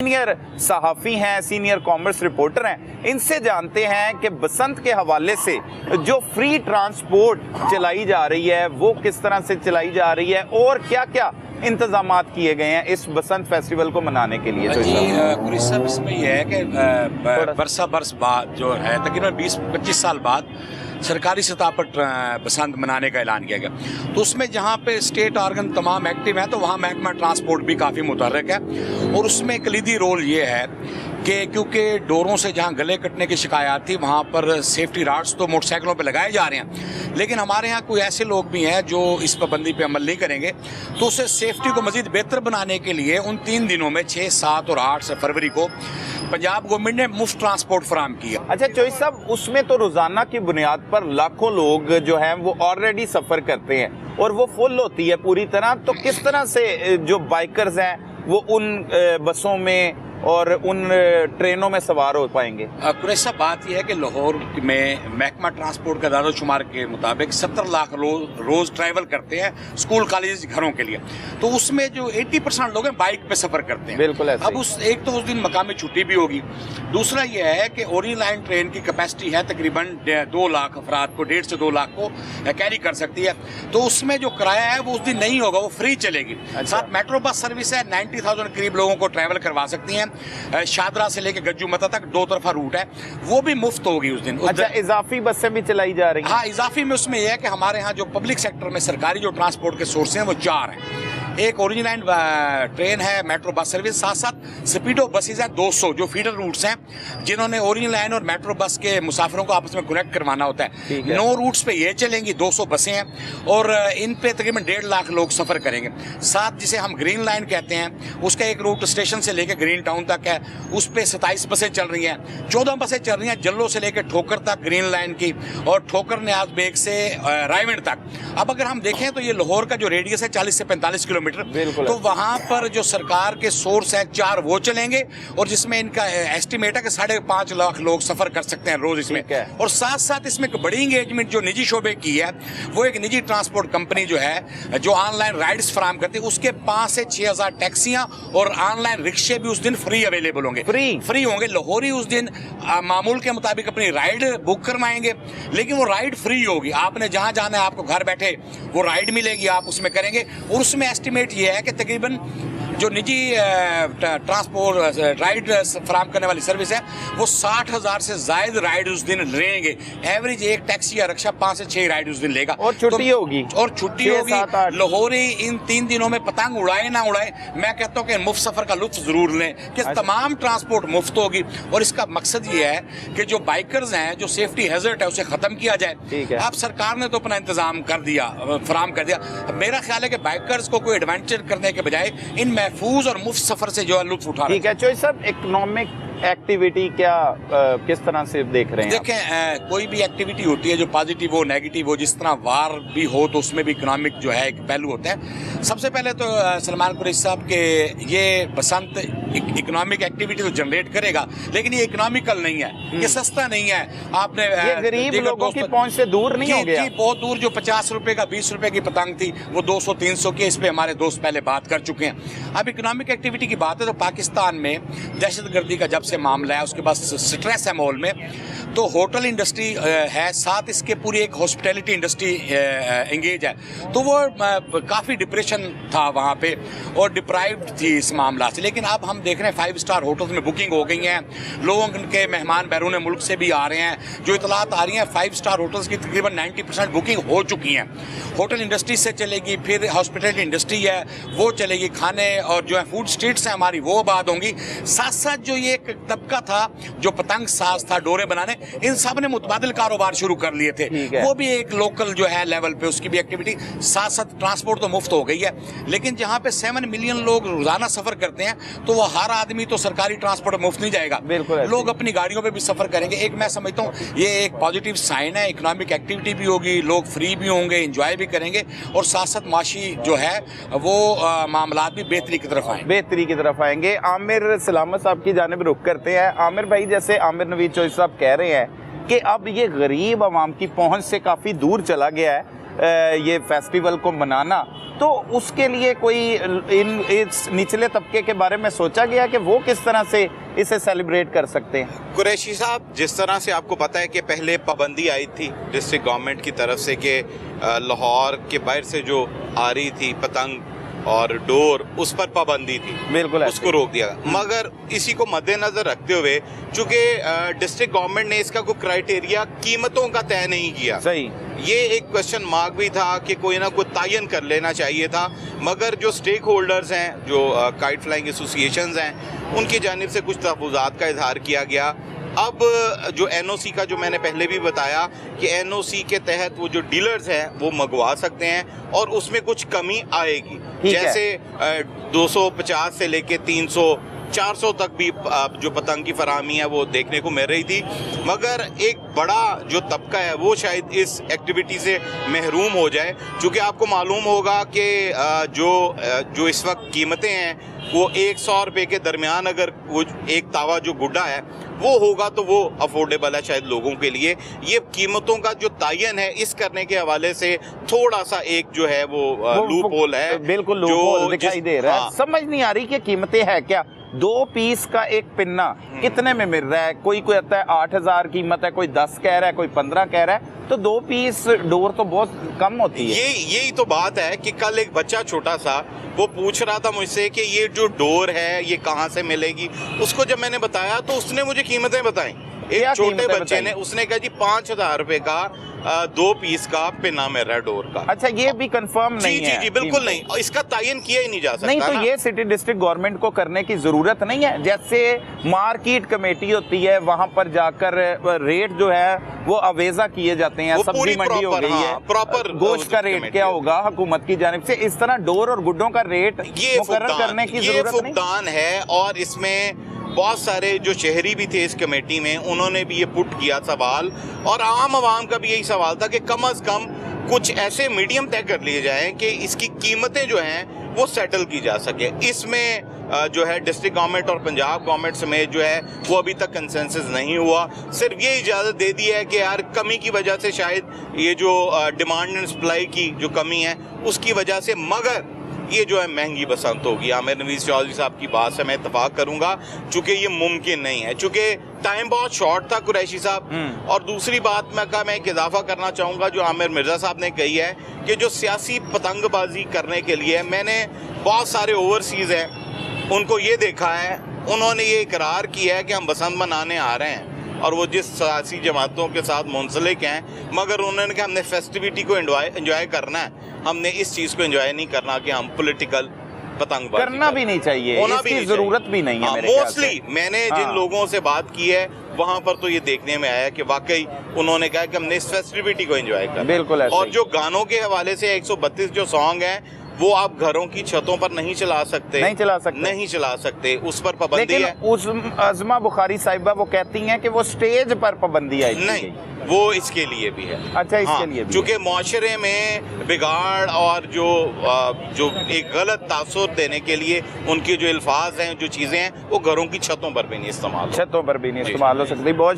Senior सहाफ़ी हैं, senior commerce reporter हैं, इनसे जानते हैं कि बसंत के हवाले से जो फ्री ट्रांसपोर्ट चलाई जा रही है वो किस तरह से चलाई जा रही है और क्या क्या इंतजामात किए गए हैं इस बसंत फेस्टिवल को मनाने के लिए। जी सब इसमें यह है कि बरस बाद जो है तकरीबन 20-25 साल बाद सरकारी सतह पर बसंत मनाने का ऐलान किया गया। तो उसमें जहाँ पे स्टेट ऑर्गन तमाम एक्टिव हैं तो वहाँ महकमा ट्रांसपोर्ट भी काफ़ी मुतहर्रिक है और उसमें कलीदी रोल ये है कि क्योंकि डोरों से जहाँ गले कटने की शिकायत थी वहाँ पर सेफ्टी राड्स तो मोटरसाइकिलों पे लगाए जा रहे हैं, लेकिन हमारे यहाँ कोई ऐसे लोग भी हैं जो इस पाबंदी पे अमल नहीं करेंगे। तो उसे सेफ्टी को मज़ीद बेहतर बनाने के लिए उन 3 दिनों में 6, 7 और 8 फरवरी को पंजाब गवर्नमेंट ने मुफ्त ट्रांसपोर्ट फराहम किया। अच्छा चोइस साहब, उसमें तो रोजाना की बुनियाद पर लाखों लोग जो हैं वो ऑलरेडी सफर करते हैं और वो फुल होती है पूरी तरह, तो किस तरह से जो बाइकर्स हैं वो उन बसों में और उन ट्रेनों में सवार हो पाएंगे? कुरैसा बात यह है कि लाहौर में महकमा ट्रांसपोर्ट का दायरा-ओ-शुमार के मुताबिक 70 लाख रोज ट्रैवल करते हैं स्कूल कॉलेज घरों के लिए। तो उसमें जो 80% लोग हैं बाइक पे सफर करते हैं। बिल्कुल ऐसे। अब उस दिन मकामी छुट्टी भी होगी। दूसरा यह है कि ओरिएंट लाइन ट्रेन की कैपेसिटी है तकरीबन 2 लाख अफराद को, 1.5 से 2 लाख को कैरी कर सकती है। तो उसमें जो किराया है वो उस दिन नहीं होगा, वो फ्री चलेगी। साथ मेट्रो बस सर्विस है, 90,000 करीब लोगों को ट्रैवल करवा सकती हैं। शादरा से लेकर गज्जू मता तक 2 तरफा रूट है, वो भी मुफ्त होगी उस दिन। अच्छा, इजाफी बसें भी चलाई जा रही हैं? हाँ, इजाफी में उसमें यह है कि हमारे यहाँ जो पब्लिक सेक्टर में सरकारी जो ट्रांसपोर्ट के सोर्स हैं वो 4 हैं। एक ओरिजिन लाइन ट्रेन है, मेट्रो बस सर्विस, साथ साथ स्पीडो बसेज हैं 200 जो फीडर रूट्स हैं जिन्होंने ओरिजिन लाइन और मेट्रो बस के मुसाफिरों को आपस में कनेक्ट करवाना होता है। 9 रूट्स पे ये चलेंगी, 200 बसें हैं और इन पे तकरीबन 1.5 लाख लोग सफर करेंगे। साथ जिसे हम ग्रीन लाइन कहते हैं उसका एक रूट स्टेशन से लेकर ग्रीन टाउन तक है, उस पे 27 बसें चल रही हैं। 14 बसें चल रही हैं जल्लो से लेकर ठोकर तक ग्रीन लाइन की, और ठोकर न्याज बेग से रायविंड तक। अब अगर हम देखें तो ये लाहौर का जो रेडियस है 40 से 45 किलोमीटर, तो वहां पर जो सरकार के सोर्स है 4 वो चलेंगे और जिसमें इनका एस्टिमेट है कि 5.5 लाख लोग सफर कर सकते हैं रोज इसमें। और साथ साथ इसमें एक बड़ी इंगेजमेंट जो निजी शोबे की है वो एक निजी ट्रांसपोर्ट कंपनी जो है जो ऑनलाइन राइड्स फराहम करती है, उसके 5 से 6 हजार टैक्सियां और ऑनलाइन रिक्शे भी उस दिन फ्री अवेलेबल होंगे। फ्री होंगे। लाहौरी उस दिन मामूल के मुताबिक अपनी राइड बुक करवाएंगे, लेकिन वो राइड फ्री होगी। आपने जहां जाना है आपको घर बैठे वो राइड मिलेगी, आप उसमें करेंगे। और उसमें एस्टिमेट ये है कि तकरीबन जो निजी ट्रांसपोर्ट राइड फराहम करने वाली सर्विस है वो 60,000 से जायद राइड उस दिन लेंगे। एवरेज एक टैक्सी या रिक्शा 5 से 6 राइड उस दिन लेगा और छुट्टी होगी। लाहौरी इन 3 दिनों में पतंग उड़ाए ना उड़ाए, मैं कहता हूँ कि मुफ्त सफर का लुत्फ जरूर लें कि तमाम ट्रांसपोर्ट मुफ्त होगी। और इसका मकसद ये है कि जो बाइकर्स हैं, जो सेफ्टी हैजर्ड है उसे खत्म किया जाए। अब सरकार ने तो अपना इंतजाम कर दिया, फराहम कर दिया। मेरा ख्याल है कि बाइकर्स को कोई एडवेंचर करने के बजाय इन महफूज और मुफ्त सफर से जो है लुत्फ उठा। ठीक है चोइस साहब, इकोनॉमिक एक्टिविटी क्या किस तरह से देख रहे हैं? देखें, कोई भी एक्टिविटी होती है जो पॉजिटिव हो नेगेटिव हो, जिस तरह वार भी हो तो उसमें भी इकोनॉमिक जो है एक पहलू होता है। सबसे पहले तो सलमान कुरैशी साहब के ये बसंत इकोनॉमिक एक्टिविटी तो जनरेट करेगा, लेकिन ये इकोनॉमिकल नहीं है, ये सस्ता नहीं है। आपने ये गरीब लोगों की पहुंच से दूर नहीं हो गया? बहुत दूर। जो 50 रुपए का 20 रुपए की पतंग थी वो 200-300 की, इस पे हमारे दोस्त पहले बात कर चुके हैं। अब इकोनॉमिक एक्टिविटी की बात है तो पाकिस्तान में दहशतगर्दी का जब से मामला है उसके बाद स्ट्रेस है माहौल में, तो होटल इंडस्ट्री है, साथ इसके पूरी एक हॉस्पिटैलिटी इंडस्ट्री एंगेज है। तो वो काफ़ी डिप्रेशन था वहाँ पे और डिप्राइव्ड थी इस मामला से। लेकिन अब हम देख रहे हैं 5 स्टार होटल्स में बुकिंग हो गई हैं, लोगों के मेहमान बैरून मुल्क से भी आ रहे हैं। जो इतलात आ रही हैं 5 स्टार होटल्स की तकरीबन 90% बुकिंग हो चुकी हैं। होटल इंडस्ट्री से चलेगी, फिर हॉस्पिटैलिटी इंडस्ट्री है वो चलेगी, खाने और जो है फूड स्ट्रीट्स हैं हमारी वो आबाद होंगी। साथ साथ जो ये एक तबका था जो पतंग साज था, डोरे बनाने, इन सब ने मुतबादिल कारोबार शुरू कर लिए थे। वो भी एक लोकल जो है लेवल पे उसकी भी एक्टिविटी। साथ साथ ट्रांसपोर्ट तो मुफ्त हो गई है, लेकिन जहाँ पे 7 मिलियन लोग रोजाना सफर करते हैं तो वो हर आदमी तो सरकारी ट्रांसपोर्ट मुफ्त नहीं जाएगा। लोग अपनी गाड़ियों पे भी सफर करेंगे। एक मैं समझता हूँ ये एक पॉजिटिव साइन है, इकोनॉमिक एक्टिविटी भी होगी, लोग फ्री भी होंगे, इंजॉय भी करेंगे और साथ साथ माशी जो है वो मामलात भी बेहतरी की तरफ आएंगे। आमिर सलामत साहब की जानिब रुख करते हैं। आमिर भाई, जैसे आमिर नवीद चोइस साहब कह रहे हैं कि अब ये गरीब आवाम की पहुंच से काफ़ी दूर चला गया है, ये फेस्टिवल को मनाना, तो उसके लिए कोई इस निचले तबके के बारे में सोचा गया कि वो किस तरह से इसे सेलिब्रेट कर सकते हैं? कुरैशी साहब, जिस तरह से आपको पता है कि पहले पाबंदी आई थी डिस्ट्रिक्ट गवर्नमेंट की तरफ से कि लाहौर के बाहर से जो आ रही थी पतंग और डोर, उस पर पाबंदी थी, बिल्कुल उसको रोक दिया। मगर इसी को मद्देनजर रखते हुए, चूंकि डिस्ट्रिक्ट गवर्नमेंट ने इसका कोई क्राइटेरिया कीमतों का तय नहीं किया, सही, ये एक क्वेश्चन मार्क भी था कि कोई ना कोई तायन कर लेना चाहिए था। मगर जो स्टेक होल्डर्स हैं, जो काइट फ्लाइंग एसोसिएशंस हैं, उनकी जानिब से कुछ तहफ़्फ़ुज़ात का इजहार किया गया। अब जो एनओसी का, जो मैंने पहले भी बताया कि एनओसी के तहत वो जो डीलर्स हैं वो मंगवा सकते हैं और उसमें कुछ कमी आएगी, जैसे 250 से लेके 300 400 तक भी जो पतंग की फराहमी है वो देखने को मिल रही थी। मगर एक बड़ा जो तबका है वो शायद इस एक्टिविटी से महरूम हो जाए, क्योंकि आपको मालूम होगा कि जो इस वक्त कीमतें हैं वो 100 रुपये के दरमियान, अगर वो एक तावा जो गुड्डा है वो होगा तो वो अफोर्डेबल है शायद लोगों के लिए। ये कीमतों का जो तायन है, इस करने के हवाले से थोड़ा सा एक जो है वो लूप होल है, बिल्कुल लूप होल दिखाई दे रहा है। समझ नहीं आ रही कि कीमतें है क्या। 2 पीस का एक पिन्ना कितने में मिल रहा है? कोई कहता है 8000 कीमत है, कोई 10 कह रहा है, कोई 15 कह रहा है, तो 2 पीस डोर तो बहुत कम होती है। यही तो बात है कि कल एक बच्चा छोटा सा वो पूछ रहा था मुझसे कि ये जो डोर है ये कहाँ से मिलेगी। उसको जब मैंने बताया तो उसने मुझे कीमतें बताई। एक छोटे बच्चे ने, उसने कहा जी 5000 रुपए का 2 पीस का पिन्ना मिल रहा है डोर का। अच्छा, ये भी कंफर्म नहीं है? जी बिल्कुल नहीं, और इसका तायन किया ही नहीं जा सकता। नहीं, तो ये सिटी डिस्ट्रिक्ट गवर्नमेंट को करने की जरूरत नहीं है? जैसे मार्केट कमेटी होती है, वहां पर जाकर रेट जो है वो अवेजा किए जाते हैं। सब्जी मंडी हो गई है, प्रॉपर गोश्त का रेट क्या होगा हुकूमत की जानिब से? इस तरह डोर और गुड्डों का रेट मुकर्रर करने की जरूरत नहीं? फुकदान है, और इसमें बहुत सारे जो शहरी भी थे इस कमेटी में, उन्होंने भी ये पुट किया सवाल, और आम आवाम का भी यही सवाल था कि कम अज कम कुछ ऐसे मीडियम तय कर लिए जाएं कि इसकी कीमतें जो हैं वो सेटल की जा सके। इसमें जो है डिस्ट्रिक्ट गवर्नमेंट और पंजाब गवर्नमेंट समेत जो है वो अभी तक कंसेंसस नहीं हुआ। सिर्फ ये इजाज़त दे दी है कि यार कमी की वजह से शायद ये जो डिमांड एंड सप्लाई की जो कमी है उसकी वजह से, मगर ये जो है महंगी बसंत होगी। आमिर नवीज़ चौधरी साहब की बात से मैं इत्तफाक करूंगा, चूंकि ये मुमकिन नहीं है, चूंकि टाइम बहुत शॉर्ट था कुरैशी साहब। और दूसरी बात मैं एक इजाफा करना चाहूँगा जो आमिर मिर्ज़ा साहब ने कही है कि जो सियासी पतंगबाजी करने के लिए, मैंने बहुत सारे ओवरसीज़ हैं उनको ये देखा है, उन्होंने ये इकरार किया है कि हम बसंत मनाने आ रहे हैं, और वो जिस सियासी जमातों के साथ मुंसलिक हैं, मगर उन्होंने कहा हमने फेस्टिविटी को एंजॉय करना है, हमने इस चीज़ को एंजॉय नहीं करना कि हम पॉलिटिकल पतंगबाजी करना भी नहीं चाहिए, इसकी जरूरत भी नहीं है। मोस्टली मैंने जिन लोगों से बात की है वहाँ पर तो ये देखने में आया कि वाकई उन्होंने कहा कि हमने इस फेस्टिविटी को एंजॉय करना। बिल्कुल। और जो गानों के हवाले से 132 जो सॉन्ग हैं वो आप घरों की छतों पर नहीं चला सकते, नहीं चला सकते, उस पर पाबंदी है। उस अज़मा बुखारी साहिबा वो कहती हैं कि वो स्टेज पर पाबंदी आई नहीं, वो इसके लिए भी है। अच्छा, इसके लिए भी, चूंकि माशरे में बिगाड़ और जो एक गलत तासुर देने के लिए उनके जो अल्फाज हैं, जो चीज़ें हैं, वो घरों की छतों पर भी नहीं इस्तेमाल हो सकती। बहुत